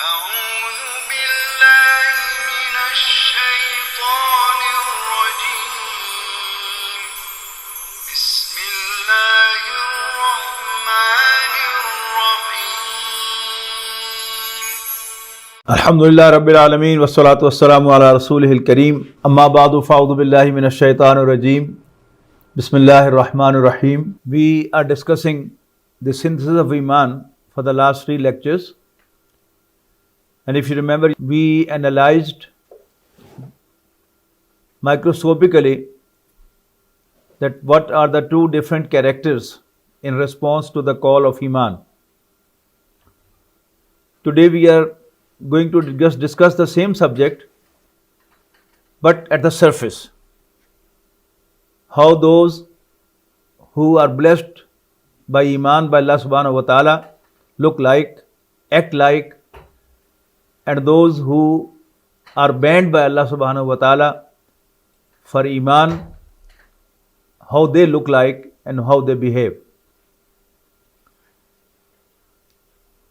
أعوذ بالله من الشيطان الرجيم بسم الله الرحمن الرحيم الحمد لله رب العالمين والصلاة والسلام على رسوله الكريم أما بعد فأعوذ بالله من الشيطان الرجيم بسم الله الرحمن الرحيم. We are discussing the synthesis of Iman for the last 3 lectures, and if you remember, we analyzed microscopically that what are the 2 different characters in response to the call of Iman. Today we are going to just discuss the same subject but at the surface. How those who are blessed by Iman by Allah subhanahu wa ta'ala look like, act like, and those who are banned by Allah subhanahu wa ta'ala for Iman, how they look like and how they behave.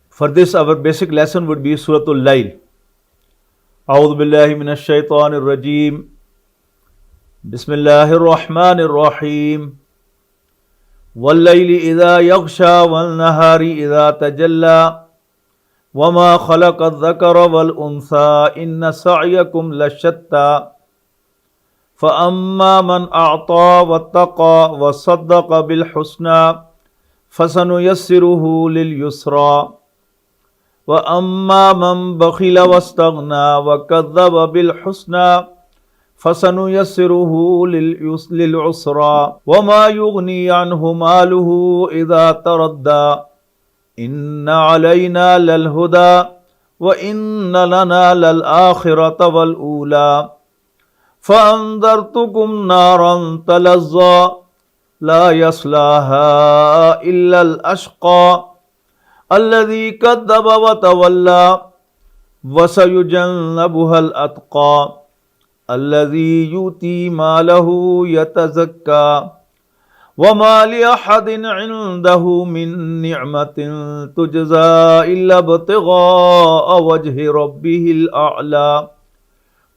For this, our basic lesson would be Suratul Layl. A'udhu billahi minash shaitanir rajeem. Bismillahir rahmanir rahim. Wal-layli idha yaghsha wal-nahari idha tajalla. وَمَا خَلَقَ الذَّكَرَ وَالْأُنْثَى إِنَّ سَعْيَكُمْ لَشَتَّى فَأَمَّا مَنْ أَعْطَى وَاتَّقَى وَصَدَّقَ بِالْحُسْنَى فَسَنُيَسِّرُهُ لِلْيُسْرَى وَأَمَّا مَنْ بَخِلَ وَاسْتَغْنَى وَكَذَّبَ بِالْحُسْنَى فَسَنُيَسِّرُهُ لِلْعُسْرَى وَمَا يُغْنِي عَنْهُ مَالُهُ إِذَا تَرَدَّى إِنَّ عَلَيْنَا لَلْهُدَى وَإِنَّ لَنَا لَلْآخِرَةَ وَالْأُولَى فَأَنذَرْتُكُمْ نَارًا تَلَظَّى لَا يَصْلَاهَا إِلَّا الْأَشْقَى الَّذِي كَذَّبَ وَتَوَلَّى وَسَيُجَنَّبُهَا الْأَتْقَى الَّذِي يُؤْتِي مَالَهُ يَتَزَكَّى وَمَا لِأَحَدٍ عِندَهُ مِن نِّعْمَةٍ تُجْزَى إِلَّا ابْتِغَاءَ وَجْهِ رَبِّهِ الْأَعْلَى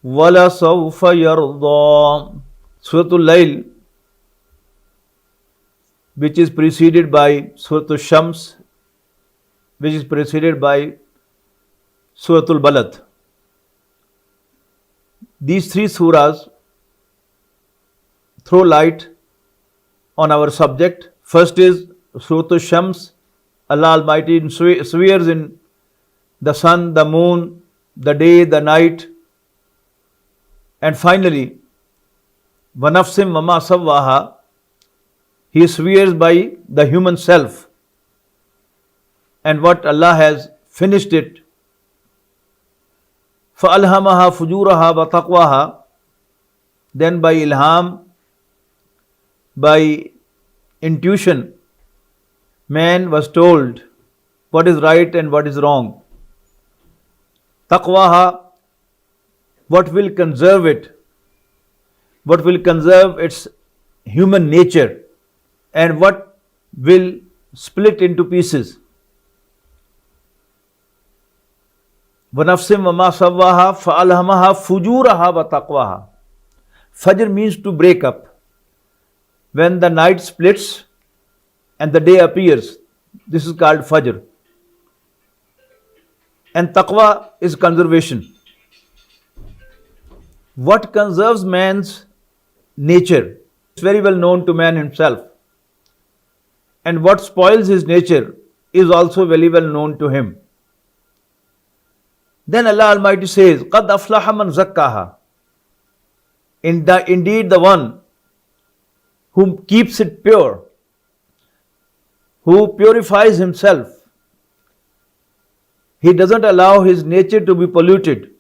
وَلَسَوْفَ يَرْضَى. Suratul Layl, which is preceded by Suratul Shams, which is preceded by Suratul Balad. These 3 surahs throw light on our subject. First is Suratul Shams. Allah Almighty swears in the sun, the moon, the day, the night. And finally, وَنَفْسٍ وَمَا سَوَّاهَا, He swears by the human self and what Allah has finished it. فَأَلْهَمَهَا فُجُورَهَا وَتَقْوَاهَا, then by ilham, by intuition, man was told what is right and what is wrong. Taqwaha, what will conserve it, what will conserve its human nature, and what will split into pieces. وَنَفْسٍ وَمَا سَوَّاهَا فَأَلْهَمَهَا فُجُورَهَا وَتَقْوَاهَا. Fajr means to break up. When the night splits and the day appears, this is called Fajr. And Taqwa is conservation. What conserves man's nature is very well known to man himself. And what spoils his nature is also very well known to him. Then Allah Almighty says, قَدْ أَفْلَحَ مَنْ زَكَّاهَا. Indeed the one who keeps it pure, who purifies himself. He doesn't allow his nature to be polluted.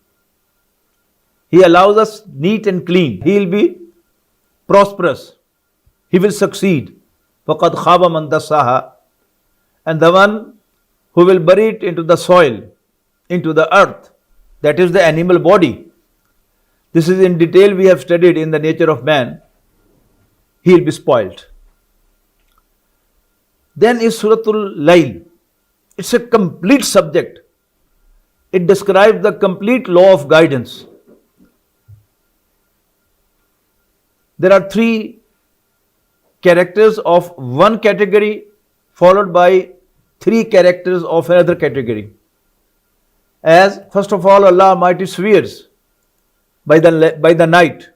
He allows us neat and clean. He will be prosperous. He will succeed. وَقَدْ خَابَ مَنْ دَسَّاهَا. And the one who will bury it into the soil, into the earth, that is the animal body. This is in detail we have studied in the nature of man. He will be spoiled. Then is Suratul Layl. It's a complete subject. it describes the complete law of guidance. There are three characters of one category followed by three characters of another category. As first of all, Allah Almighty swears by the night.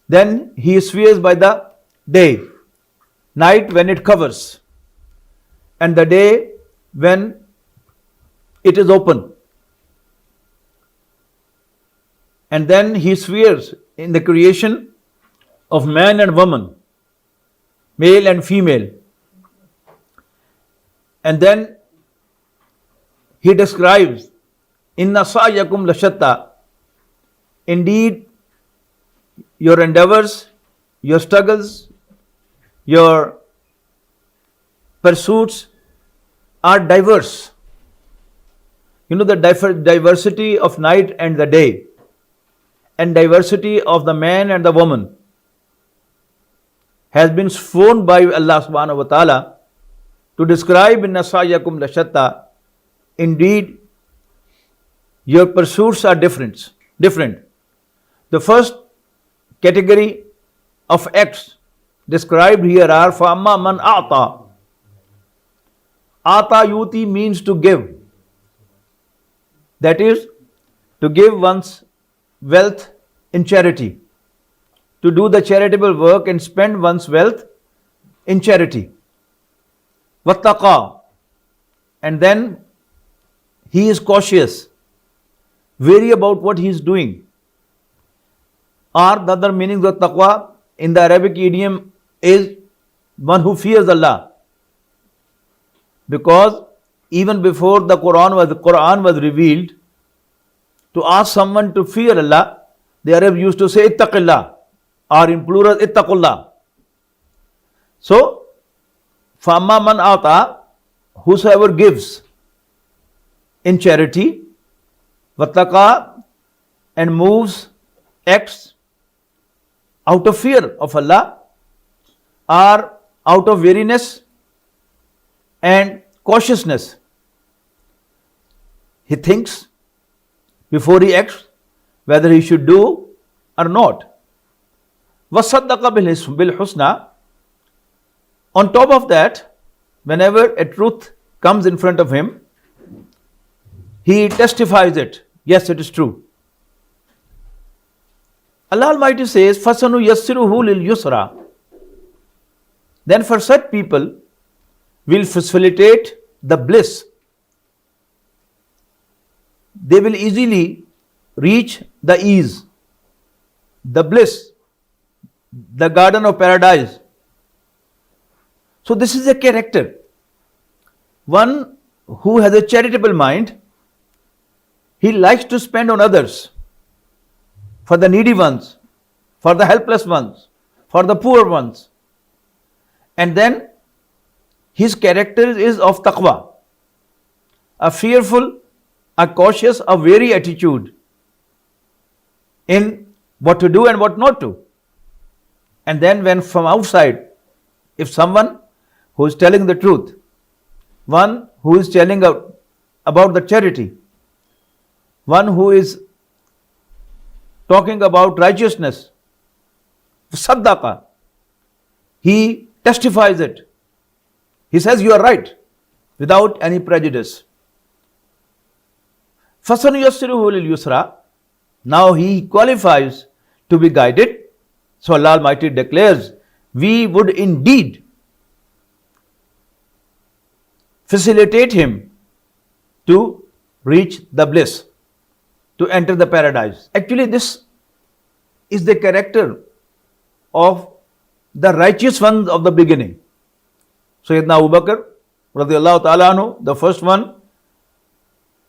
Then He swears by the day. Night when it covers, and the day when it is open. And then He swears in the creation of man and woman, male and female. And then He describes, Inna sa'yakum lashatta. Indeed, your endeavors, your struggles, your pursuits are diverse. You know, the diversity of night and the day, and diversity of the man and the woman has been sworn by Allah subhanahu wa ta'ala to describe in Nasayakum Lashatta. Indeed, your pursuits are different. The first category of acts described here are Fa'amma man a'ta. Ata yuti means to give. That is, to give one's wealth in charity, to do the charitable work and spend one's wealth in charity. Wattaqa, and then he is cautious, wary about what he is doing. Or the other meanings of taqwa in the Arabic idiom is one who fears Allah. Because even before the Quran was revealed, to ask someone to fear Allah, the Arabs used to say ittaqillah, or in plural ittaqullah. So, famma man ata, whosoever gives in charity, wattaqa, and moves, acts out of fear of Allah, or out of weariness and cautiousness. He thinks before he acts whether he should do or not. وَصَدَّقَ بِالْحُسْنَى. On top of that, whenever a truth comes in front of him, he testifies it. Yes, it is true. Allah Almighty says, فَسَنُيَسِّرُهُ لِلْيُسْرَى. Then for such people, will facilitate the bliss. They will easily reach the ease, the bliss, the garden of paradise. So this is a character. One who has a charitable mind, he likes to spend on others, for the needy ones, for the helpless ones, for the poor ones. And then his character is of taqwa, a fearful, a cautious, a wary attitude in what to do and what not to. And then when from outside, if someone who is telling the truth, one who is telling about the charity, one who is talking about righteousness, saddaqa, he testifies it. He says, you are right, without any prejudice. فَسَنُيَسِّرُهُ لِلْيُسْرَى. Now he qualifies to be guided. So Allah Almighty declares, we would indeed facilitate him to reach the bliss, to enter the paradise. Actually, this is the character of the righteous ones of the beginning. Sayyidina Abu Bakr, radiallahu ta'ala anhu, the first one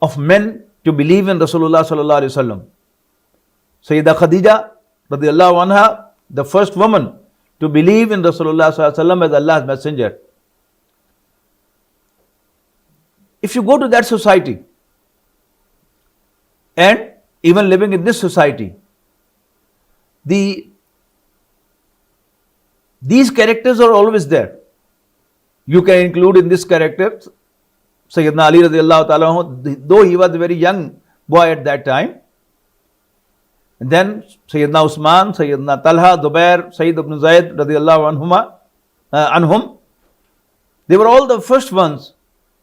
of men to believe in Rasulullah sallallahu alaihi wasallam. Sayyidah Khadija, radiallahu anha, the first woman to believe in Rasulullah sallallahu alaihi wasallam as Allah's messenger. If you go to that society, and even living in this society, these characters are always there. You can include in this character Sayyidina Ali radiallahu ta'ala anhu, though he was a very young boy at that time. And then Sayyidina Usman, Sayyidina Talha, Zubair, Sayyid ibn Zayd radiallahu anhum, they were all the first ones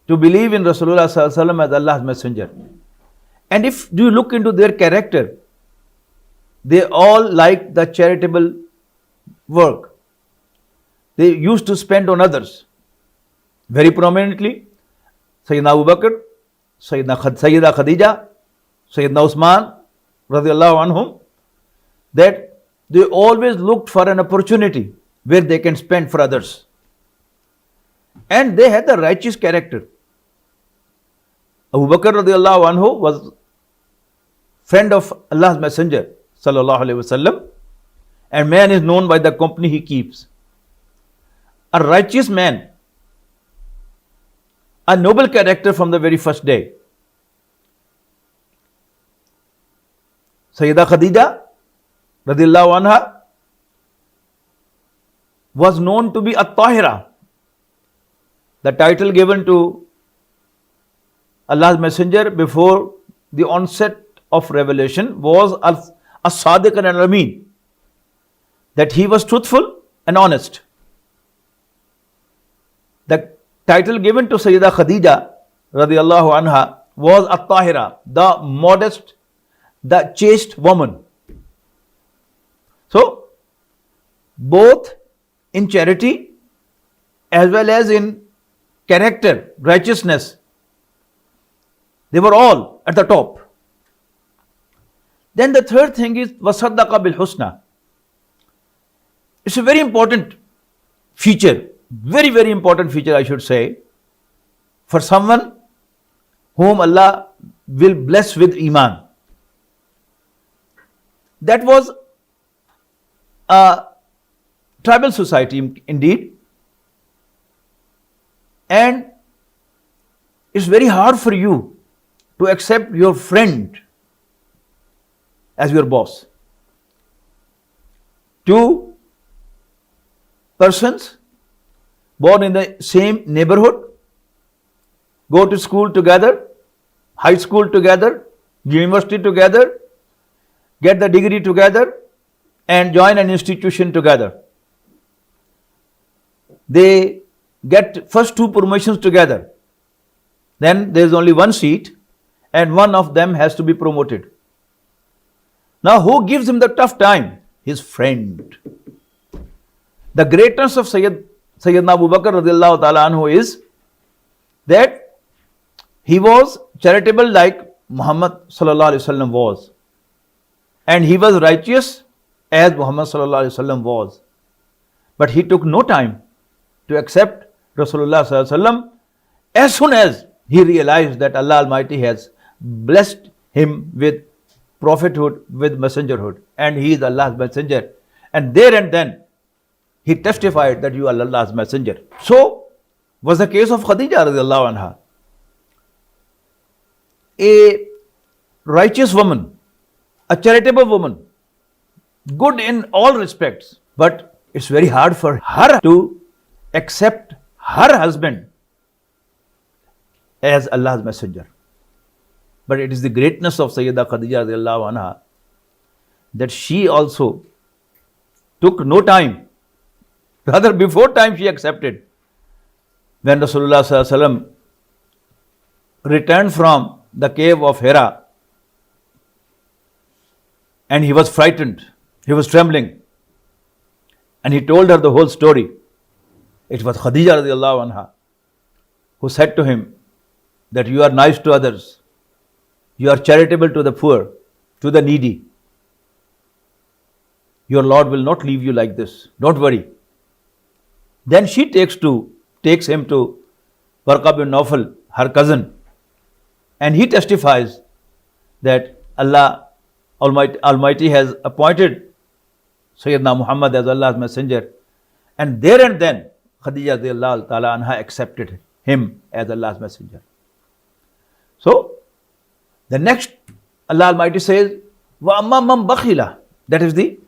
to believe in Rasulullah sallallahu alaihi wasallam as Allah's messenger. And if you look into their character, they all liked the charitable work. They used to spend on others. Very prominently, Sayyidina Abu Bakr, Sayyida Khadija, Sayyidina Usman, radiallahu anhum, that they always looked for an opportunity where they can spend for others. And they had the righteous character. Abu Bakr radiallahu anhu was friend of Allah's Messenger sallallahu alaihi wasallam, and man is known by the company he keeps. A righteous man, a noble character from the very first day. Sayyida Khadija radiallahu anha was known to be At-Tahira. The title given to Allah's Messenger before the onset of revelation was As-Sadiq and Al-Amin, that he was truthful and honest. The title given to Sayyida Khadija radiallahu anha was At-Tahira, the modest, the chaste woman. So, both in charity as well as in character, righteousness, they were all at the top. Then the third thing is wasaddaqa bil husna. It's a very important feature, very, very important feature, I should say, for someone whom Allah will bless with Iman. That was a tribal society indeed, and it's very hard for you to accept your friend as your boss. Two persons born in the same neighborhood, go to school together, high school together, university together, get the degree together, and join an institution together. They get first two promotions together. Then there is only one seat, and one of them has to be promoted. Now, who gives him the tough time? His friend. The greatness of Sayyidina Abu Bakr radiallahu ta'ala anhu is that he was charitable like Muhammad sallallahu alaihi wasallam was, and he was righteous as Muhammad sallallahu alaihi wasallam was. But he took no time to accept Rasulullah sallallahu alaihi wasallam as soon as he realized that Allah Almighty has blessed him with prophethood, with messengerhood, and he is Allah's messenger. And there and then he testified that you are Allah's messenger. So was the case of Khadija radiallahu anha, a righteous woman, a charitable woman, good in all respects, but it's very hard for her to accept her husband as Allah's messenger. But it is the greatness of Sayyida Khadija radiallahu anha that she also took no time, rather before time she accepted. When Rasulullah sallallahu alaihi wasallam returned from the cave of Hira, and he was frightened, he was trembling, and he told her the whole story. It was Khadija radiallahu anha who said to him that you are nice to others, you are charitable to the poor, to the needy. Your Lord will not leave you like this. Don't worry. Then she takes him to Warqa bin Nawfal, her cousin, and he testifies that Allah Almighty has appointed Sayyidina Muhammad as Allah's messenger. And there and then Khadija radiallahu ta'ala anha accepted him as Allah's messenger. So the next, Allah Almighty says, wa amma man bakhila. That is the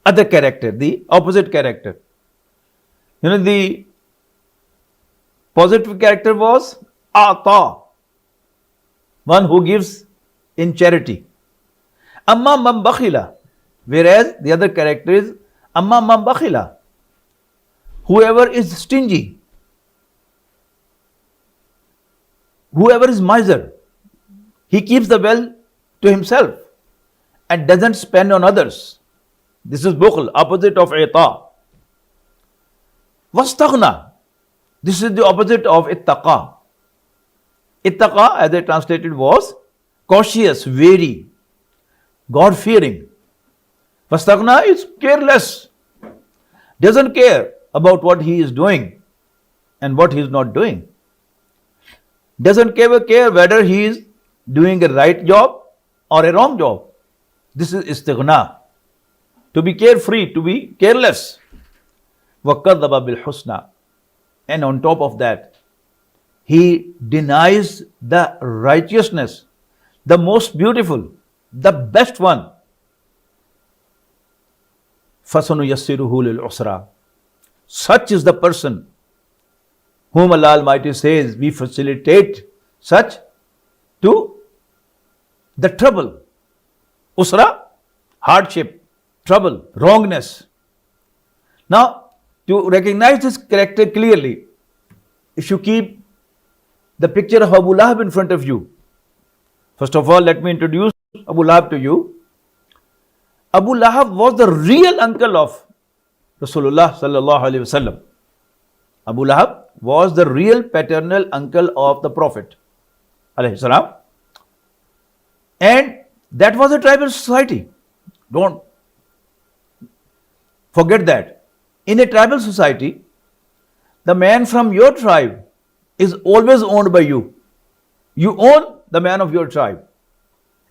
other character, the opposite character. The positive character was ata, one who gives in charity. Amma man bakhila, whereas the other character is amma man bakhila, whoever is stingy, whoever is miser, he keeps the wealth to himself and doesn't spend on others. This is bukhl, opposite of ita. Vastaghna, this is the opposite of ittaqa. Ittaqa, as I translated, was cautious, wary, God-fearing. Vastaghna is careless, doesn't care about what he is doing and what he is not doing. Doesn't care whether he is doing a right job or a wrong job. This is istighna. To be carefree, to be careless. وَكَذَّبَ بِالْحُسْنَى. And on top of that, he denies the righteousness, the most beautiful, the best one. فَسَنُيَسِّرُهُ لِلْعُسْرَى. Such is the person whom Allah Almighty says we facilitate such to the trouble. Usra, hardship, trouble, wrongness. Now, to recognize this character clearly, if you keep the picture of Abu Lahab in front of you, first of all, let me introduce Abu Lahab to you. Abu Lahab was the real uncle of Rasulullah sallallahu alaihi wasallam. Abu Lahab was the real paternal uncle of the Prophet alayhi salam. And that was a tribal society. Don't forget that. In a tribal society, the man from your tribe is always owned by you. You own the man of your tribe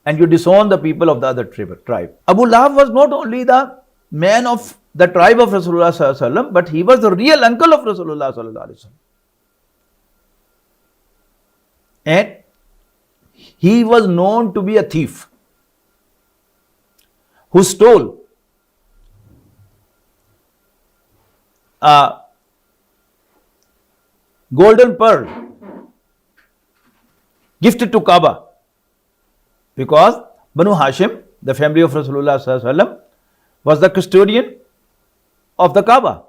and you disown the people of the other tribe. Abu Lahab was not only the man of the tribe of Rasulullah sallallahu alaihi wasallam, but he was the real uncle of Rasulullah sallallahu alaihi wasallam. And he was known to be a thief who stole a golden pearl gifted to Kaaba, because Banu Hashim, the family of Rasulullah sallallahu alaihi wasallam, was the custodian of the Kaaba,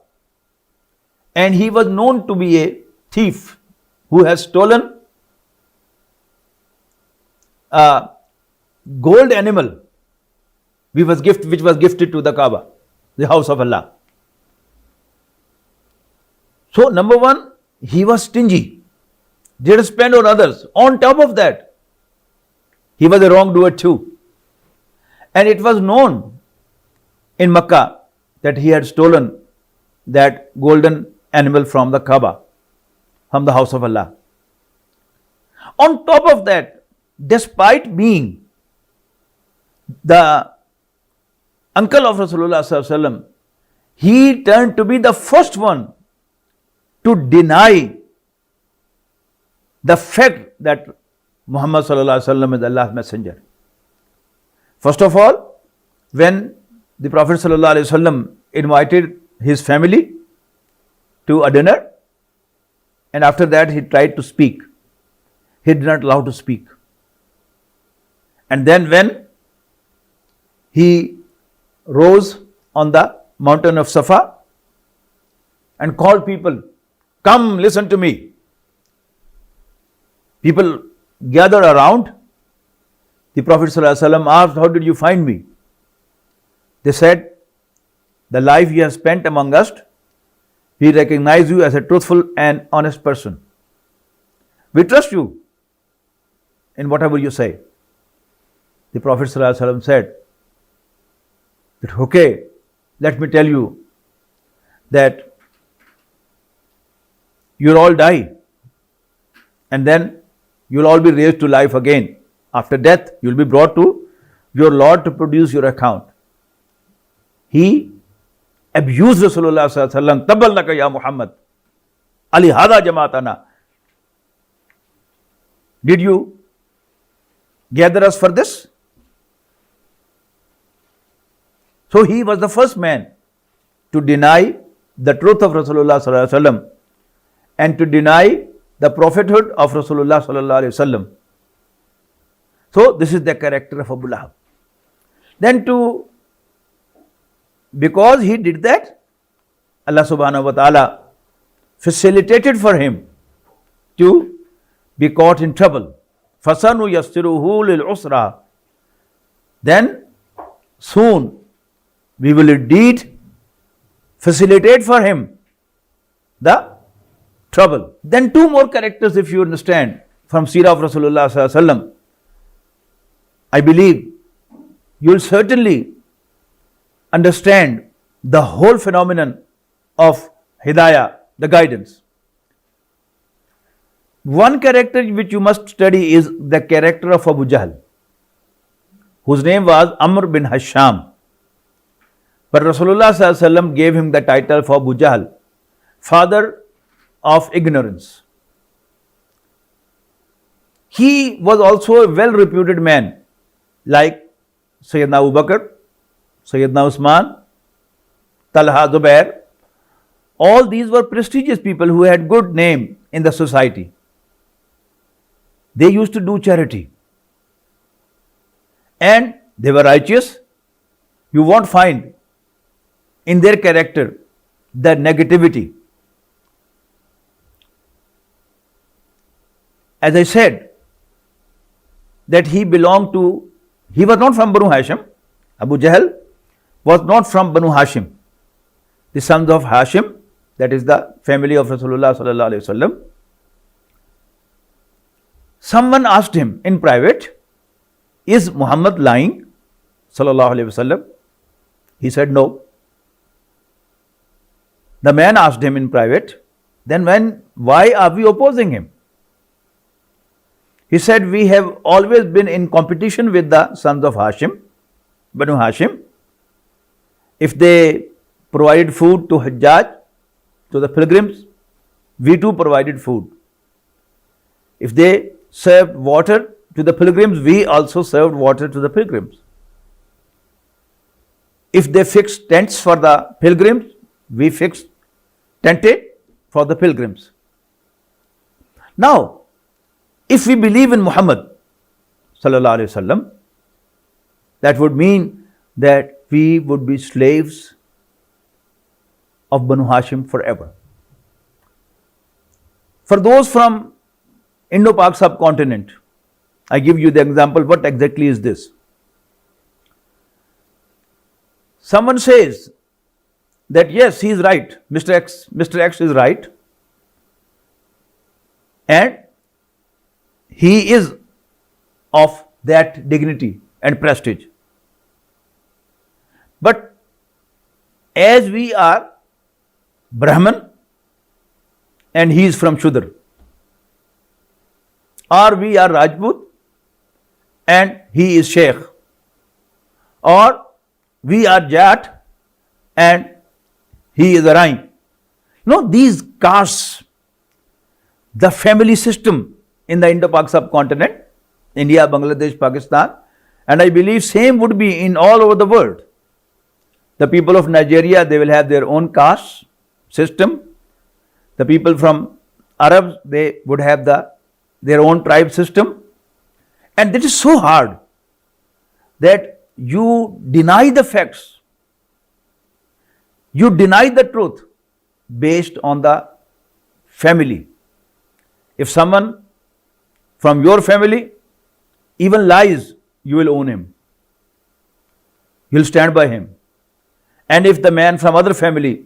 and he was known to be a thief who has stolen a gold animal which was gifted to the Kaaba, the house of Allah. So, number one, he was stingy, didn't spend on others. On top of that, he was a wrongdoer too. And it was known in Makkah that he had stolen that golden animal from the Kaaba, from the house of Allah. On top of that, despite being the uncle of Rasulullah sallallahu alaihi wasallam, he turned to be the first one to deny the fact that Muhammad sallallahu alaihi wasallam is Allah's messenger. First of all, when the Prophet sallallahu alaihi wasallam invited his family to a dinner, and after that he tried to speak, he did not allow to speak. And then when he rose on the mountain of Safa and called people, "Come, listen to me." People gathered around. The Prophet ﷺ asked, "How did you find me?" They said, "The life you have spent among us, we recognize you as a truthful and honest person. We trust you in whatever you say." The Prophet ﷺ said that, "Okay, let me tell you that you'll all die and then you'll all be raised to life again. After death, you'll be brought to your Lord to produce your account." He abused Rasulullah sallallahu alaihi wasallam. "Tabban laka ya Muhammad, ali hada jamaatana." Did you gather us for this? So he was the first man to deny the truth of Rasulullah sallallahu alaihi wasallam and to deny the prophethood of Rasulullah sallallahu alaihi wasallam. So this is the character of Abu Lahab. Then because he did that, Allah subhanahu wa ta'ala facilitated for him to be caught in trouble. فَسَنُ يَسِّرُهُ لِلْعُسْرَى. Then soon we will indeed facilitate for him the trouble. Then two more characters, if you understand, from Seerah of Rasulullah sallallahu alaihi wasallam, I believe you will certainly understand the whole phenomenon of Hidayah, the guidance. One character which you must study is the character of Abu Jahl, whose name was Amr bin Hisham. But Rasulullah sallallahu alaihi wasallam gave him the title for Abu Jahl, father of ignorance. He was also a well-reputed man, like Sayyidina Abu Bakr, Sayyidina Usman, Talha, Zubair. All these were prestigious people who had good name in the society. They used to do charity. And they were righteous. You won't find in their character the negativity. As I said, that he was not from Banu Hashim. Abu Jahl was not from Banu Hashim, the sons of Hashim, that is the family of Rasulullah sallallahu alaihi wasallam. Someone asked him in private, is Muhammad lying sallallahu alaihi wasallam? He said no. The man asked him in private, then why are we opposing him? He said, we have always been in competition with the sons of Hashim, Banu Hashim. If they provided food to Hajjaj, to the pilgrims, we too provided food. If they served water to the pilgrims, we also served water to the pilgrims. If they fixed tents for the pilgrims, we fixed tented for the pilgrims. Now, if we believe in Muhammad sallallahu alaihi wasallam, that would mean that we would be slaves of Banu Hashim forever. For those from Indo-Pak subcontinent, I give you the example. What exactly is this? Someone says that yes, he is right, Mr. X is right, and he is of that dignity and prestige. But as we are Brahman and he is from Shudra, or we are Rajput and he is Sheikh, or we are Jat and he is a Rai. These castes, the family system in the Indo-Pak subcontinent, India, Bangladesh, Pakistan, and I believe same would be in all over the world. The people of Nigeria, they will have their own caste system. The people from Arabs, they would have their own tribe system. And it is so hard that you deny the facts, you deny the truth based on the family. If someone from your family even lies, you will own him. You will stand by him. And if the man from other family,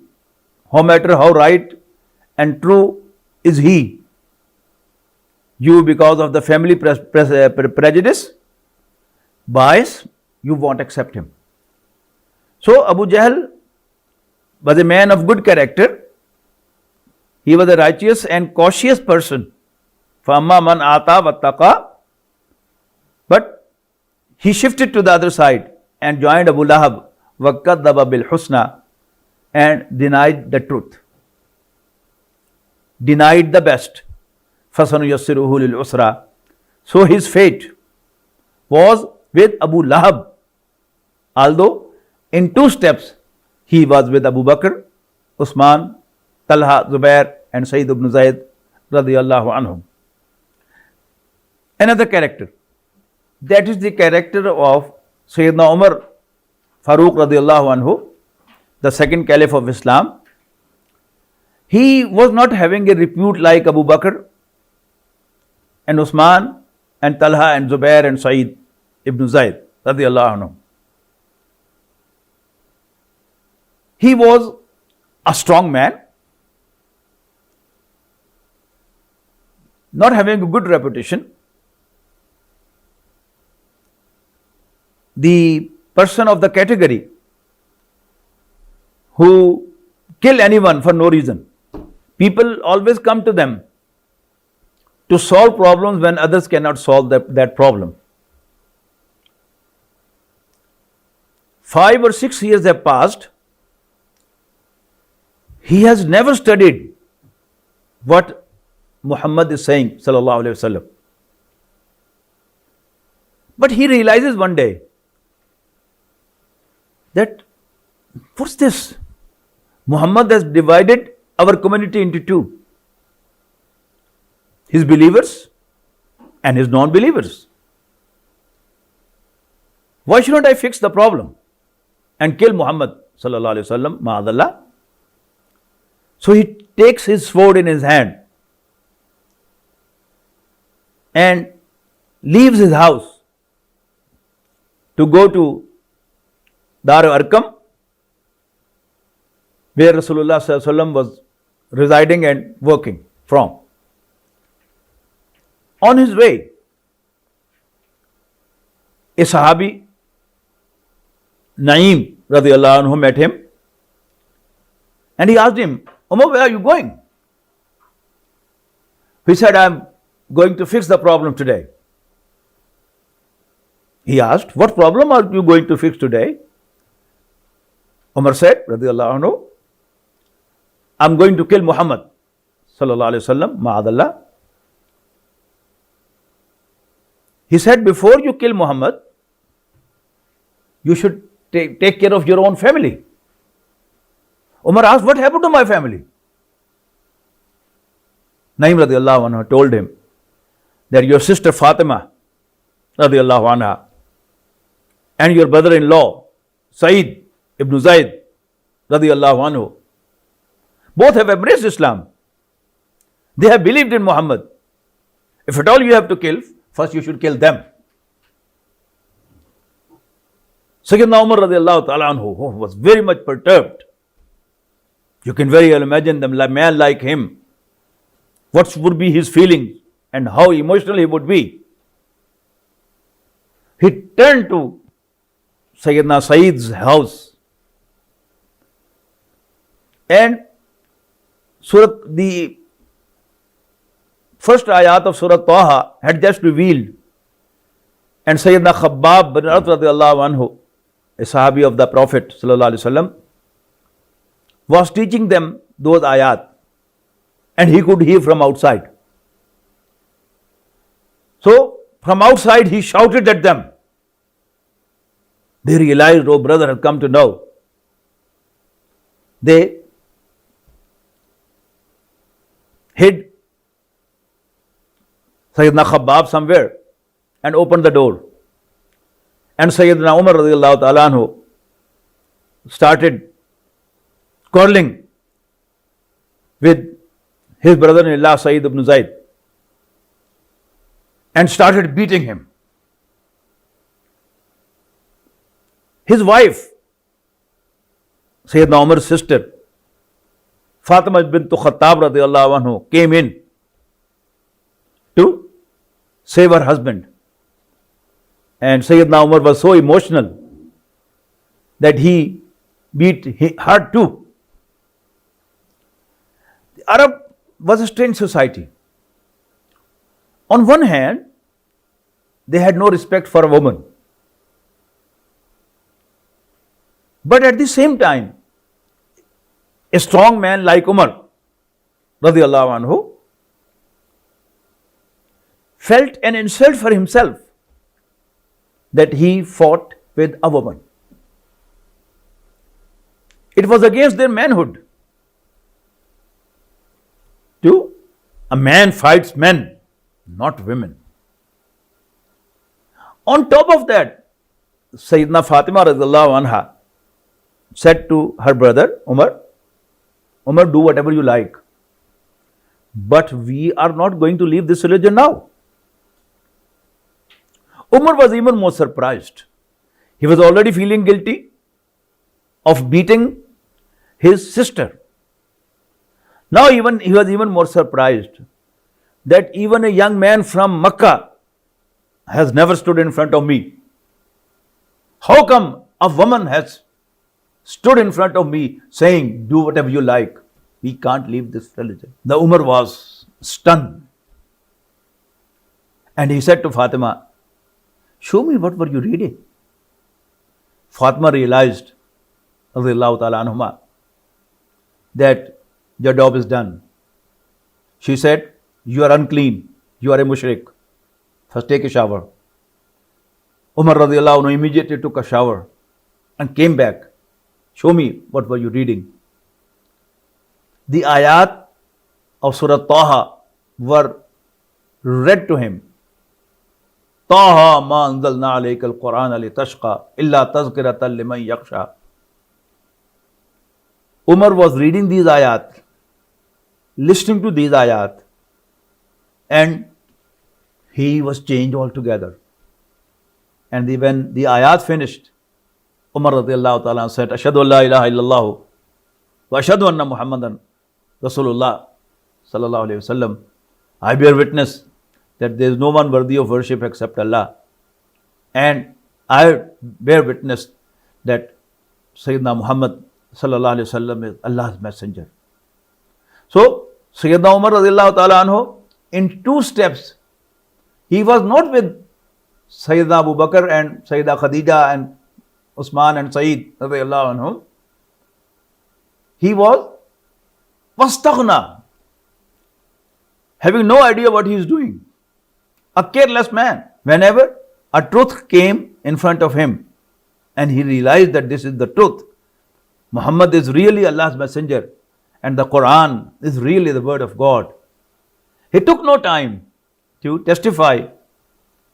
no matter how right and true is he, you, because of the family prejudice, bias, you won't accept him. So Abu Jahl was a man of good character. He was a righteous and cautious person. فَأَمَّا مَنْ آتَى وَاتَّقَى. But he shifted to the other side and joined Abu Lahab, وَكَذَّبَ بِالْحُسْنَى, and denied the truth, denied the best. فَسَنُيَسِّرُهُ لِلْعُسْرَى. So his fate was with Abu Lahab, although in two steps he was with Abu Bakr, Usman, Talha, Zubair and Sayyid ibn Zayd radiyallahu anhum. Another character, that is the character of Sayyidina Umar Farooq radiyallahu anhu, the second caliph of Islam. He was not having a repute like Abu Bakr and Usman and Talha and Zubair and Sa'id ibn Zayd radiyallahu anhu. He was a strong man, not having a good reputation. The person of the category who kill anyone for no reason. People always come to them to solve problems when others cannot solve that problem. 5 or 6 years have passed. He has never studied what Muhammad is saying, sallallahu alaihi wasallam. But he realizes one day that, what's this? Muhammad has divided our community into two: his believers and his non-believers. Why shouldn't I fix the problem and kill Muhammad sallallahu alaihi wasallam, ma'adallah? So he takes his sword in his hand and leaves his house to go to Dar Arqam, where Rasulullah sallallahu alaihi wasallam was residing and working from. On his way, a Sahabi, Naeem radiyallahu anhu, met him and he asked him, Umar, where are you going? He said, I'm going to fix the problem today. He asked, what problem are you going to fix today? Umar said, radiyallahu anhu, I'm going to kill Muhammad sallallahu alaihi wasallam, ma'adallah. He said, before you kill Muhammad, you should take care of your own family. Umar asked, what happened to my family? Naeem radiyallahu anha told him that your sister Fatima radiyallahu anha and your brother-in-law Sa'id ibn Zayd radiyallahu anhu both have embraced Islam. They have believed in Muhammad. If at all you have to kill, first you should kill them. Sayyidina Umar radiyallahu ta'ala anhu was very much perturbed. You can very well imagine them, a man like him, what would be his feelings and how emotional he would be. He turned to Sayyidina Saeed's house and the first ayat of Surah Taha had just revealed, and Sayyidina Khabbab bin Arat radiyallahu anhu, a Sahabi of the Prophet sallallahu alaihi wasallam, was teaching them those ayat, and he could hear from outside. So from outside he shouted at them. They realized, oh brother had come to know. They hid Sayyidina Khabbab somewhere and opened the door. And Sayyidina Umar radiyallahu ta'ala anhu started quarreling with his brother-in-law Sa'id ibn Zayd and started beating him. His wife, Sayyidina Umar's sister, Fatima bint Khattab radiyallahu anhu, came in to save her husband. And Sayyidina Umar was so emotional that he beat her too. The Arab was a strange society. On one hand, they had no respect for a woman. But at the same time, a strong man like Umar radiyallahu anhu felt an insult for himself that he fought with a woman. It was against their manhood to A man fights men, not women. On top of that, Sayyidina Fatima radiallahu anha said to her brother Umar, Umar, do whatever you like. But we are not going to leave this religion now. Umar was even more surprised. He was already feeling guilty of beating his sister. Now he was even more surprised that even a young man from Makkah has never stood in front of me. How come a woman has stood in front of me saying, do whatever you like? We can't leave this religion. The Umar was stunned. And he said to Fatima, show me what were you reading? Fatima realized, radiallahu ta'ala anhuma, that your job is done. She said, you are unclean, you are a mushrik. First take a shower. Umar radiallahu anhu immediately took a shower and came back. Show me what were you reading? The ayat of Surah Taha were read to him. Taha ma anzalna alayka al-Qur'ana litashqa illa tazkiratan liman yakhsha. Umar was reading these ayat, listening to these ayat, and he was changed altogether. And when the ayat finished, Umar radiallahu ta'ala said, Ashhadu an la ilaha illallah wa ashhadu anna Muhammadan Rasulullah sallallahu alayhi wasallam. I bear witness that there is no one worthy of worship except Allah. And I bear witness that Sayyidina Muhammad sallallahu alayhi wasallam is Allah's messenger. So, Sayyidina Umar radiallahu ta'ala anhu, in two steps, he was not with Sayyidina Abu Bakr and Sayyida Khadija and Usman and Saeed radiallahu anhu. He was wastaghna, having no idea what he is doing. A careless man. Whenever a truth came in front of him and he realized that this is the truth, Muhammad is really Allah's messenger and the Quran is really the word of God, he took no time to testify,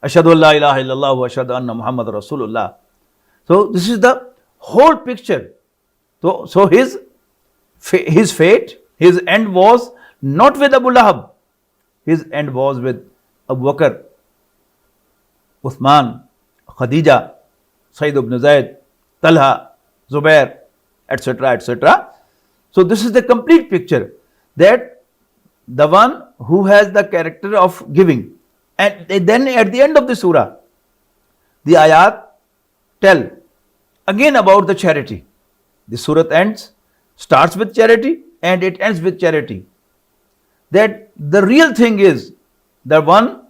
Ashhadu an la ilaha illallah wa ashhadu anna Muhammad Rasulullah. So this is the whole picture. So his fate, his end was not with Abu Lahab. His end was with Abu Bakr, Uthman, Khadija, Sayyid ibn Zayd, Talha, Zubair, etc., etc. So this is the complete picture, that the one who has the character of giving. And then at the end of the surah, the ayat tell again about the charity. The surah starts with charity and it ends with charity. That the real thing is, the one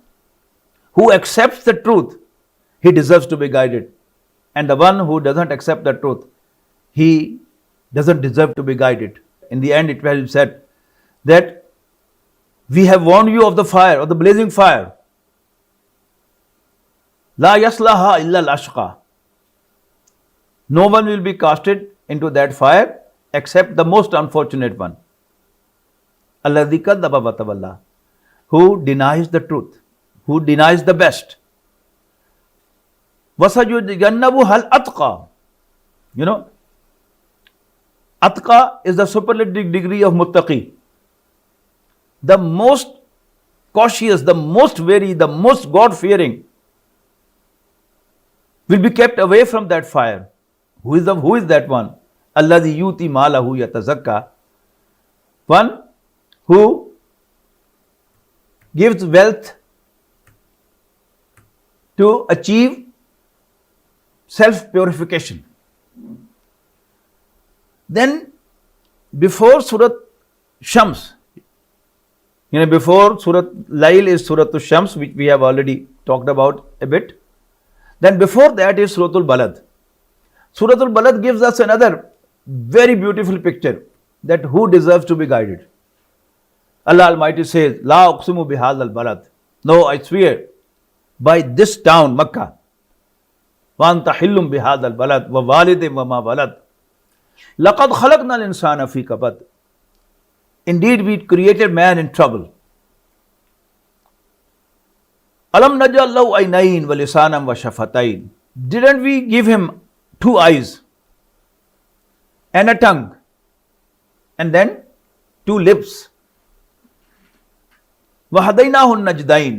who accepts the truth, he deserves to be guided. And the one who doesn't accept the truth, he doesn't deserve to be guided. In the end, it will be said that we have warned you of the fire, of the blazing fire. La yaslaha illa al-ashqa. No one will be casted into that fire except the most unfortunate one. Alladhi kadzaba wa tawalla, who denies the truth, who denies the best. Wasayujannabu hal atqa. You know, atqa is the superlative degree of muttaqi. The most cautious, the most wary, the most God-fearing will be kept away from that fire. Who is that one? Alladhi yuti malahu yatazakka. One who gives wealth to achieve self-purification. Then before Surah Shams, before Surah Layl is Surah Shams, which we have already talked about a bit. Then before that is Surah Al-Balad. Surah Al-Balad gives us another very beautiful picture, that who deserves to be guided. Allah Almighty says, La uqsimu bihadha al-balad. No, I swear by this town, Makkah. Wa anta hillum bihadha al-balad wa walidim wa ma walad. Laqad khalaqna al-insana fi kabad. Indeed, we created man in trouble. Alam naj'al lahu aynayn wa lisanan wa shafatayn. Didn't we give him 2 eyes and a tongue and then 2 lips? Wa hadaynahu najdayn.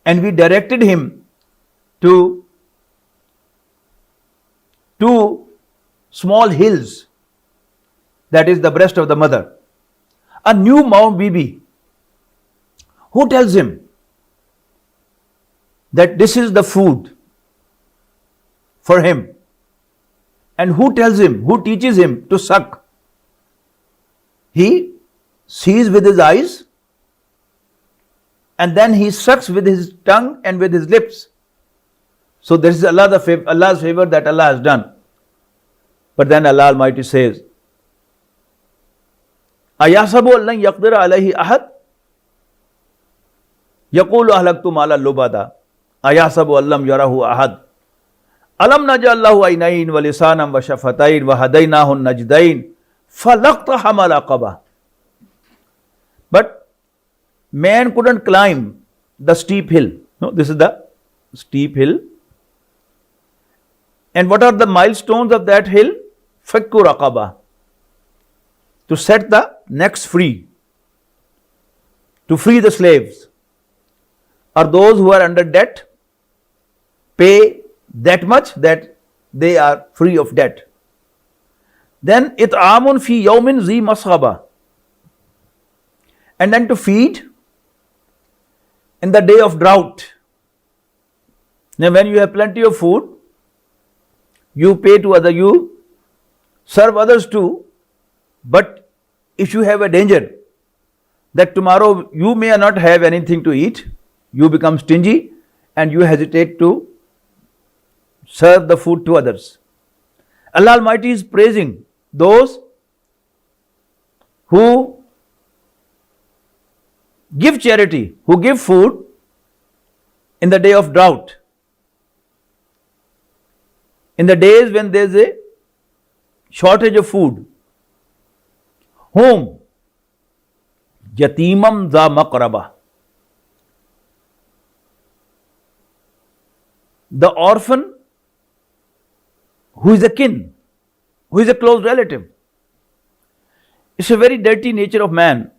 And we directed him to 2 small hills, that is the breast of the mother. A new Mount Bibi. Who tells him that this is the food for him? And who tells him, who teaches him to suck? He sees with his eyes and then he sucks with his tongue and with his lips. So this is Allah's favor that Allah has done. But then Allah Almighty says, Ayasabu allan yaqdira alayhi ahad yaqulu ahlaktu mala lubada ayasabu allam yarahu ahad alam naj'al lahu aynayn wa lisanan wa shafatayn wa hadaynahu najdayn falaqtaha al aqaba. But man couldn't climb the steep hill. No, this is the steep hill. And what are the milestones of that hill? Fakku raqaba. To set the necks free. To free the slaves. Or those who are under debt, pay that much that they are free of debt. Then it'amun fi yawmin zi masghaba. And then to feed in the day of drought. Now when you have plenty of food, you pay to others, you serve others too, but if you have a danger that tomorrow you may not have anything to eat, you become stingy and you hesitate to serve the food to others. Allah Almighty is praising those who give charity, who give food in the day of drought, in the days when there is a shortage of food. Whom? Yatimam za maqraba. The orphan who is a kin, who is a close relative. It's a very dirty nature of man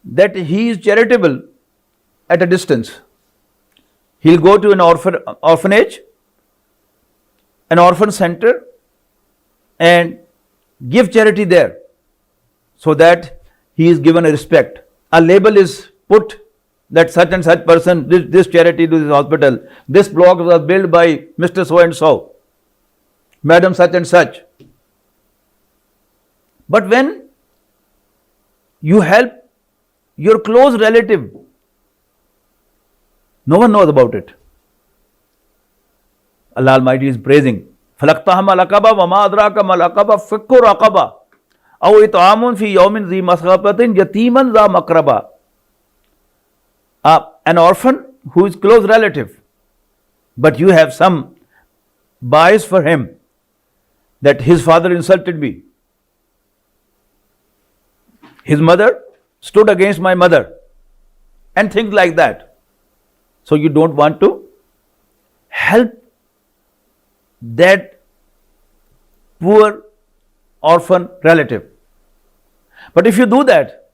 that he is charitable at a distance. He'll go to an orphanage, an orphan center, and give charity there so that he is given a respect. A label is put that such and such person, this charity to this hospital, this block was built by Mr. So and so, Madam such and such. But when you help your close relative, no one knows about it. Allah Almighty is praising. فَلَقْتَهَا مَلَقَبَ وَمَا أَدْرَاكَ مَلَقَبَ فِكُّ رَقَبَ أَوْ إِطْعَامٌ فِي يَوْمٍ ذِي مَسْغَبَةٍ يَتِيمًا ذَا مَقْرَبَ. An orphan who is close relative, but you have some bias for him that his father insulted me, his mother stood against my mother, and things like that. So you don't want to help that poor orphan relative. But if you do that,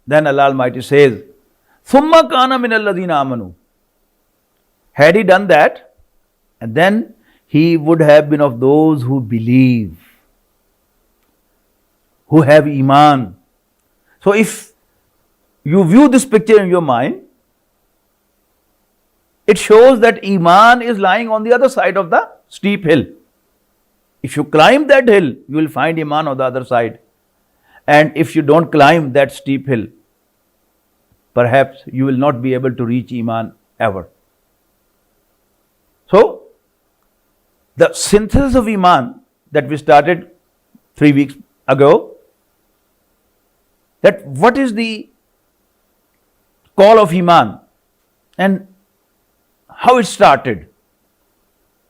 then Allah Almighty says, ثُمَّ كَانَ مِنَ الَّذِينَ آمَنُوا. Had he done that, and then he would have been of those who believe, who have Iman. So if you view this picture in your mind, it shows that Iman is lying on the other side of the steep hill. If you climb that hill, you will find Iman on the other side. And if you don't climb that steep hill, perhaps you will not be able to reach Iman ever. So, the synthesis of Iman that we started 3 weeks ago, that what is the call of Iman and how it started.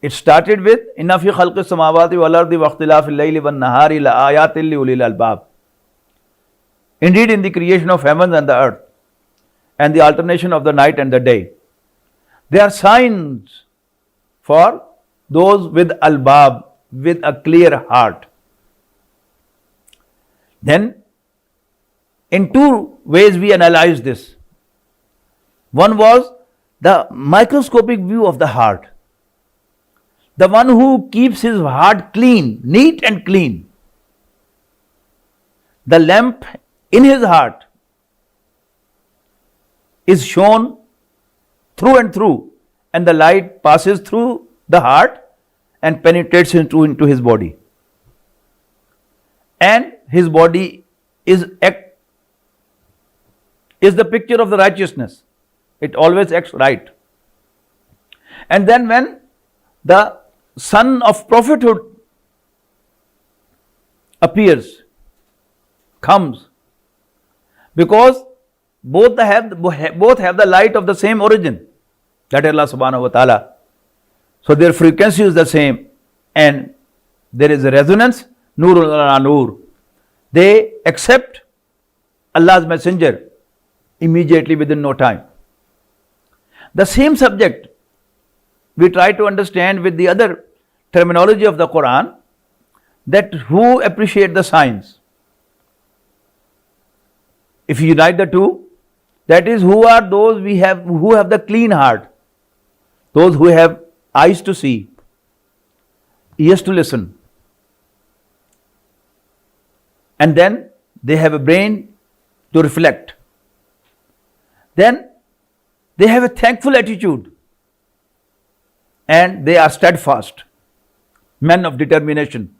It started with Inna fi khalqis samawati wal ardi wa ikhtilafil layli wan nahari la ayatin li ulil albab. Indeed, in the creation of heavens and the earth, and the alternation of the night and the day. They are signs for those with albab, with a clear heart. Then, in two ways we analyze this. One was the microscopic view of the heart. The one who keeps his heart clean, neat and clean. The lamp in his heart is shown through and through, and the light passes through the heart and penetrates into his body. And his body is the picture of the righteousness. It always acts right. And then when the sun of prophethood appears, comes, because both have the light of the same origin, that is Allah subhanahu wa ta'ala. So their frequency is the same, and there is a resonance, Nurul ala Nur. They accept Allah's messenger immediately within no time. The same subject we try to understand with the other terminology of the Quran, that who appreciate the signs. If you unite the two, that is, who are those who have the clean heart, those who have eyes to see, ears to listen, and then they have a brain to reflect. Then they have a thankful attitude, and they are steadfast, men of determination,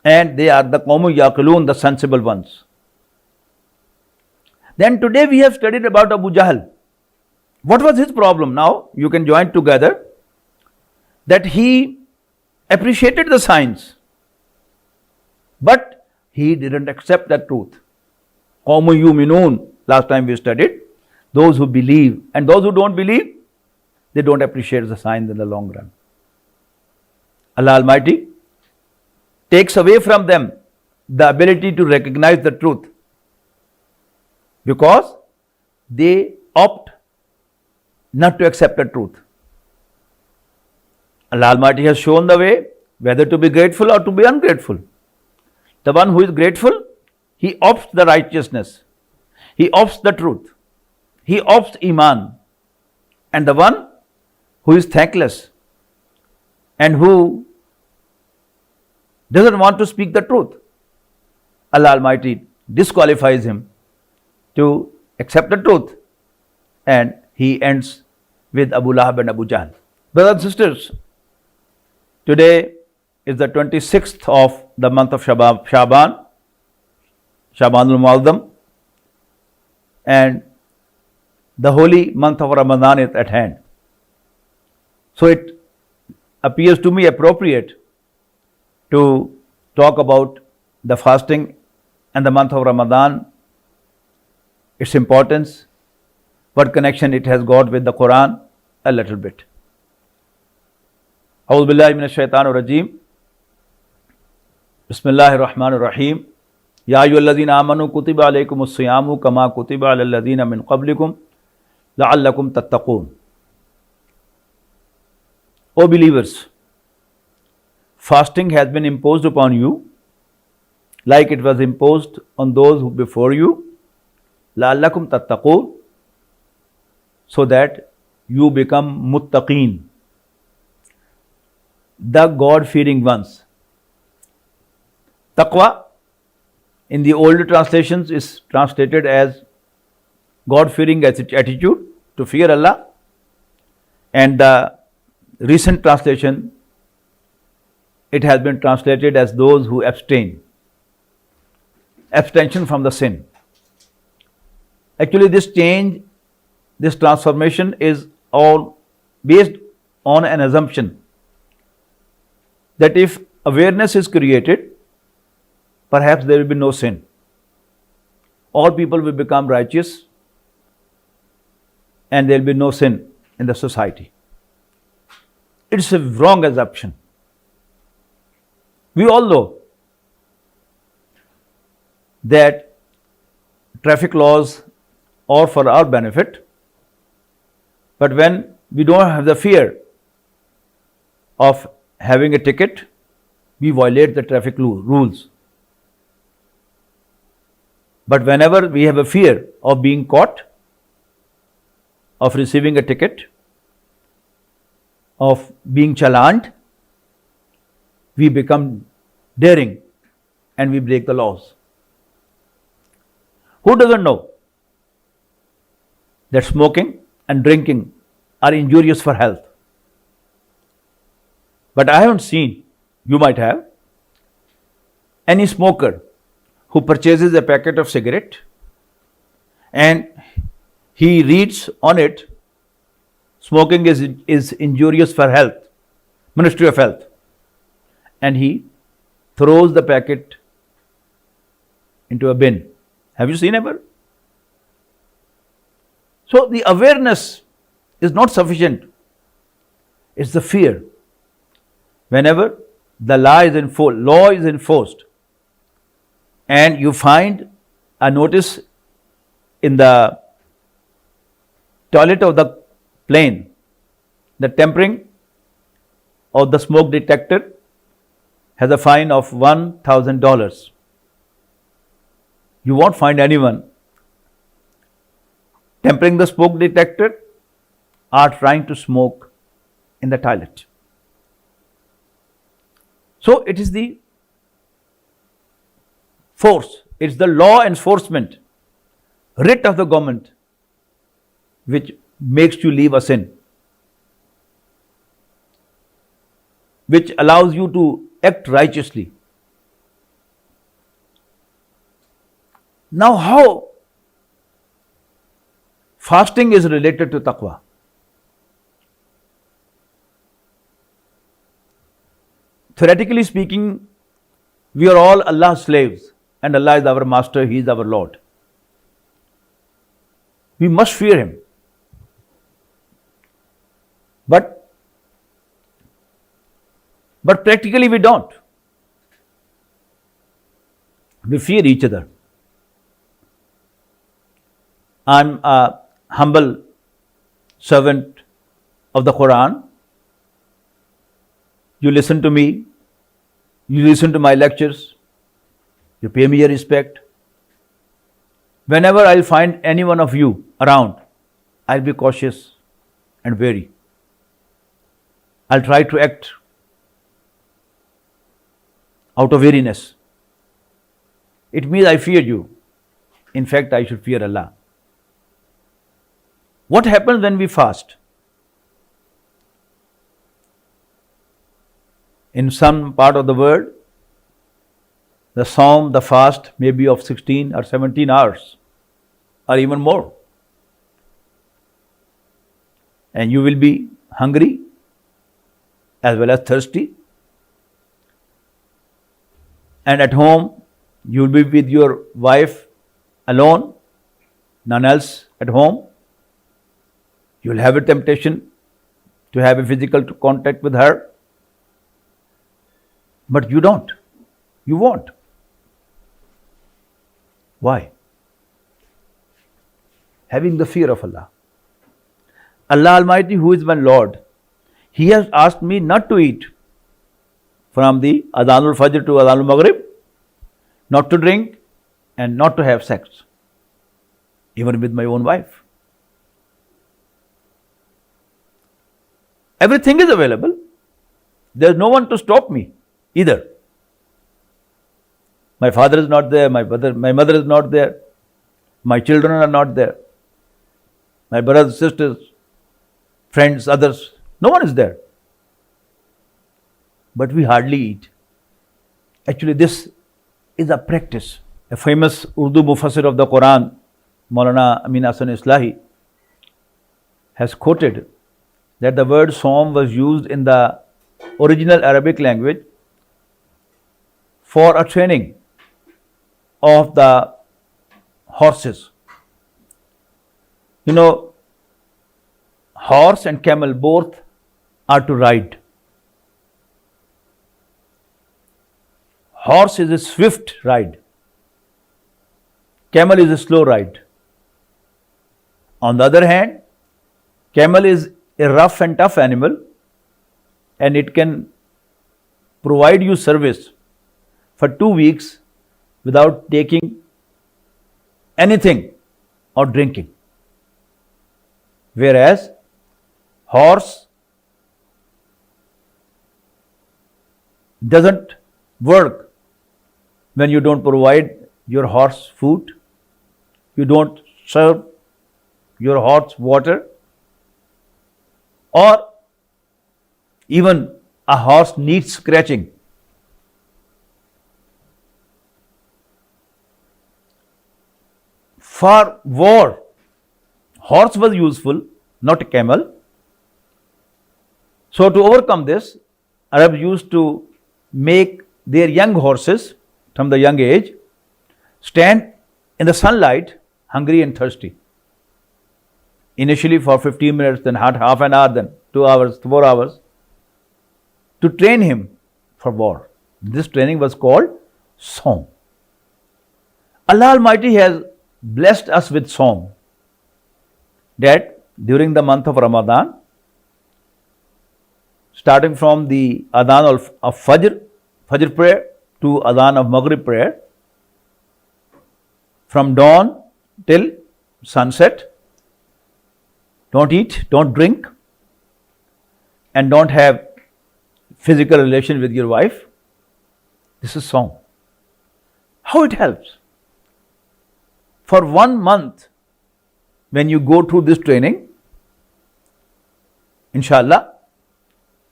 and they are the qawmu yaqilun, the sensible ones. Then today we have studied about Abu Jahl. What was his problem? Now you can join together that he appreciated the signs, but he didn't accept the truth. Qawmu yuminun, last time we studied, those who believe, and those who don't believe, they don't appreciate the signs in the long run. Allah Almighty takes away from them the ability to recognize the truth, because they opt not to accept the truth. Allah Almighty has shown the way whether to be grateful or to be ungrateful. The one who is grateful, he opts the righteousness, he opts the truth, he opts Iman. And the one who is thankless and who doesn't want to speak the truth, Allah Almighty disqualifies him to accept the truth, and he ends with Abu Lahab and Abu Jahl. Brothers and sisters, today is the 26th of the month of Shaban, Shabanul Mu'azzam, and the holy month of Ramadan is at hand. So it appears to me appropriate to talk about the fasting and the month of Ramadan, its importance, what connection it has got with the Quran, a little bit. A'udhu billahi minash shaitanir rajeem. Bismillahir Rahmanir Rahim. Ya ayyuhalladhina amanu kutiba alaykumus siyamu kama kutiba alal ladhina min qablikum la'allakum tattaqun. O believers, fasting has been imposed upon you like it was imposed on those who before you, la'allakum tattaqun, so that you become muttaqeen, the God-fearing ones. Taqwa in the older translations is translated as God-fearing attitude, to fear Allah, and the recent translation, it has been translated as those who abstain, abstention from the sin. Actually, this change, this transformation is all based on an assumption that if awareness is created, perhaps there will be no sin. All people will become righteous and there will be no sin in the society. It's a wrong assumption. We all know that traffic laws are for our benefit, but when we don't have the fear of having a ticket, we violate the traffic rules. But whenever we have a fear of being caught, of receiving a ticket, of being challaned, we become daring and we break the laws. Who doesn't know that smoking and drinking are injurious for health? But I haven't seen, you might have, any smoker who purchases a packet of cigarette and he reads on it, smoking is injurious for health, Ministry of Health, and he throws the packet into a bin. Have you seen ever? So the awareness is not sufficient. It's the fear. Whenever the law is enforced, and you find a notice in the toilet of the plane, the tampering of the smoke detector has a fine of $1,000. You won't find anyone tampering the smoke detector or trying to smoke in the toilet. So it is the force, it's the law enforcement, writ of the government, which makes you leave a sin, which allows you to act righteously. Now, how fasting is related to taqwa? Theoretically speaking, we are all Allah's slaves and Allah is our master, He is our Lord. We must fear Him. But practically we don't. We fear each other. I'm a humble servant of the Quran. You listen to me, you listen to my lectures, you pay me your respect. Whenever I'll find any one of you around, I'll be cautious and wary. I'll try to act out of weariness. It means I fear you. In fact, I should fear Allah. What happens when we fast? In some part of the world, the fast may be of 16 or 17 hours or even more. And you will be hungry as well as thirsty. And at home, you will be with your wife alone, none else at home. You will have a temptation to have a physical contact with her. But you don't. You won't. Why? Having the fear of Allah. Allah Almighty, who is my Lord, He has asked me not to eat from the Adhanul Fajr to Adhanul Maghrib, not to drink and not to have sex, even with my own wife. Everything is available. There is no one to stop me either. My father is not there, my mother is not there, my children are not there, my brothers, sisters, friends, others, no one is there. But we hardly eat. Actually, this is a practice. A famous Urdu Mufassir of the Quran, Maulana Amin Hasan Islahi, has quoted that the word Saum was used in the original Arabic language for a training of the horses. You know, horse and camel both are to ride. Horse is a swift ride. camel is a slow ride. On the other hand, camel is a rough and tough animal, and it can provide you service for 2 weeks without taking anything or drinking. Whereas horse doesn't work when you don't provide your horse food, you don't serve your horse water, or even a horse needs scratching. For war, horse was useful, not a camel. So to overcome this, Arabs used to make their young horses from the young age stand in the sunlight, hungry and thirsty. Initially for 15 minutes, then half an hour, then 2 hours, 4 hours, to train him for war. This training was called Sawm. Allah Almighty has blessed us with Sawm, that during the month of Ramadan, starting from the Adhan of Fajr prayer to Adhan of Maghrib prayer, from dawn till sunset, don't eat, don't drink, and don't have physical relation with your wife. This is Sawm. How it helps? For 1 month, when you go through this training, inshallah,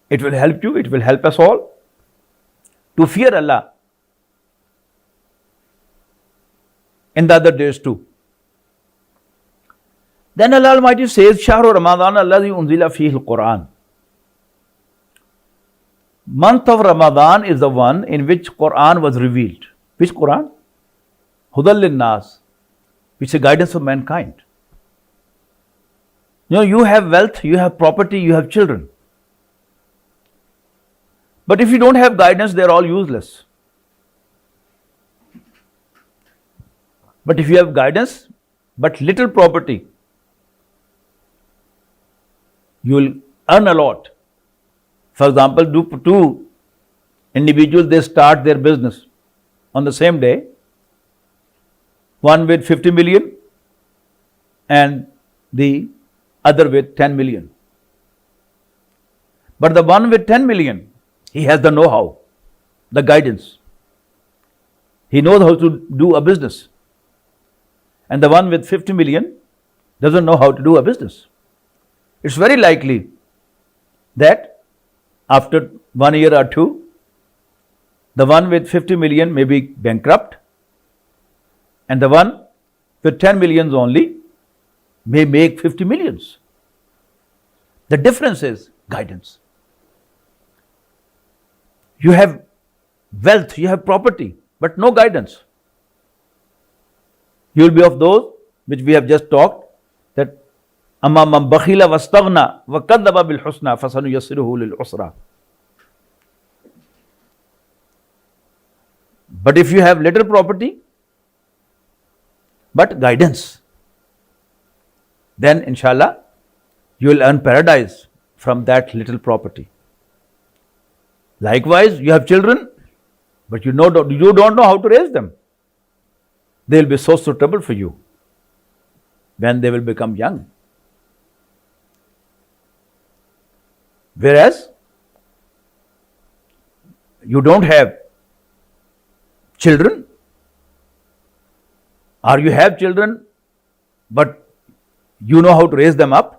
it will help you, it will help us all to fear Allah in the other days too. Then Allah Almighty says, Shahru Ramadan alladhi unzila fihi al-Quran. Month of Ramadan is the one in which Quran was revealed. Which Quran? Hudal lin-nas, which is a guidance for mankind. You have wealth, you have property, you have children. But if you don't have guidance, they are all useless. But if you have guidance, but little property, you will earn a lot. For example, two individuals, they start their business on the same day, one with 50 million and the other with 10 million. But the one with 10 million, he has the know-how, the guidance. He knows how to do a business. And the one with 50 million doesn't know how to do a business. It's very likely that after 1 year or two, the one with 50 million may be bankrupt, and the one with 10 millions only may make 50 millions. The difference is guidance. You have wealth, you have property, but no guidance. You will be of those which we have just talked, that amma man bakhila wastaghna wa kadzaba bil husna fasanuyassiruhu lil usra. But if you have little property but guidance, then inshallah you will earn paradise from that little property. Likewise, you have children, but you don't know how to raise them. They will be so suitable for you when they will become young. Whereas, you don't have children, or you have children, but you know how to raise them up,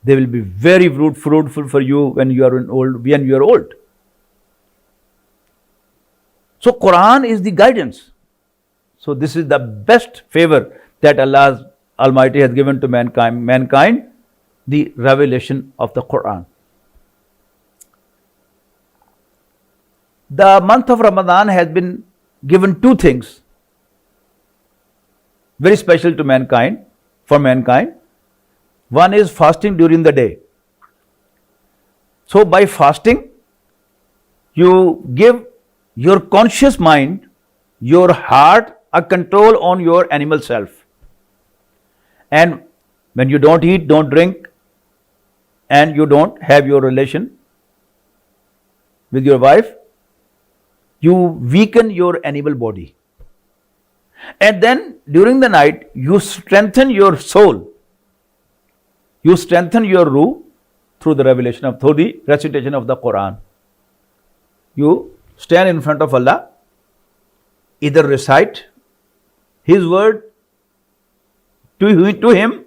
they will be very fruitful for you when you are old. So Quran is the guidance. So this is the best favor that Allah Almighty has given to mankind, the revelation of the Quran. The month of Ramadan has been given two things very special to mankind, for mankind. One is fasting during the day. So by fasting, you give your conscious mind, your heart a control on your animal self. And when you don't eat, don't drink, and you don't have your relation with your wife, you weaken your animal body. And then during the night, you strengthen your soul. You strengthen your ruh through the recitation of the Quran. You stand in front of Allah, either recite His word to Him,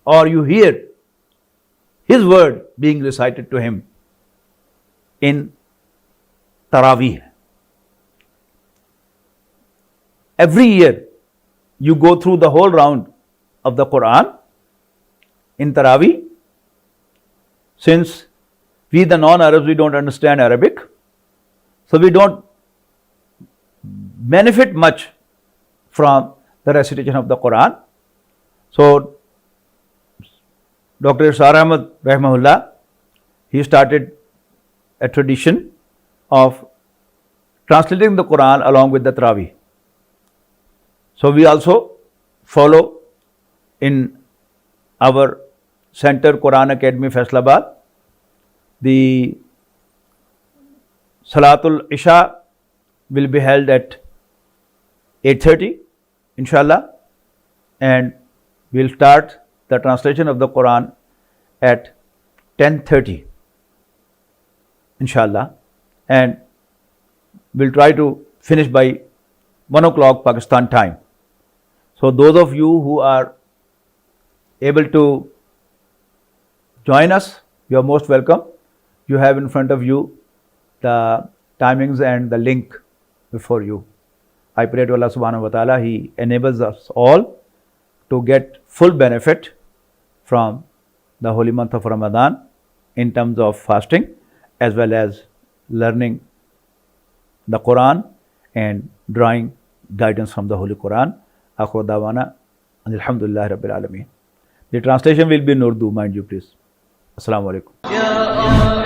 or you hear His word being recited to Him in Taraweeh. Every year, you go through the whole round of the Quran in Taraweeh. Since we the non-Arabs, we don't understand Arabic, so we don't benefit much from the recitation of the Quran. So Dr. Israr Ahmad Rahimahullah, he started a tradition of translating the Quran along with the Taraweeh. So we also follow in our center, Quran Academy, Faisalabad, the Salatul Isha will be held at 8:30, inshallah, and we'll start the translation of the Quran at 10:30, inshallah, and we'll try to finish by 1 o'clock Pakistan time. So those of you who are able to join us, you are most welcome. You have in front of you the timings and the link before you. I pray to Allah subhanahu wa ta'ala, He enables us all to get full benefit from the holy month of Ramadan in terms of fasting as well as learning the Quran and drawing guidance from the Holy Quran. Akhir dawana, alhamdulillah rabbil alameen. The translation will be in Urdu, mind you please. Assalamu alaikum.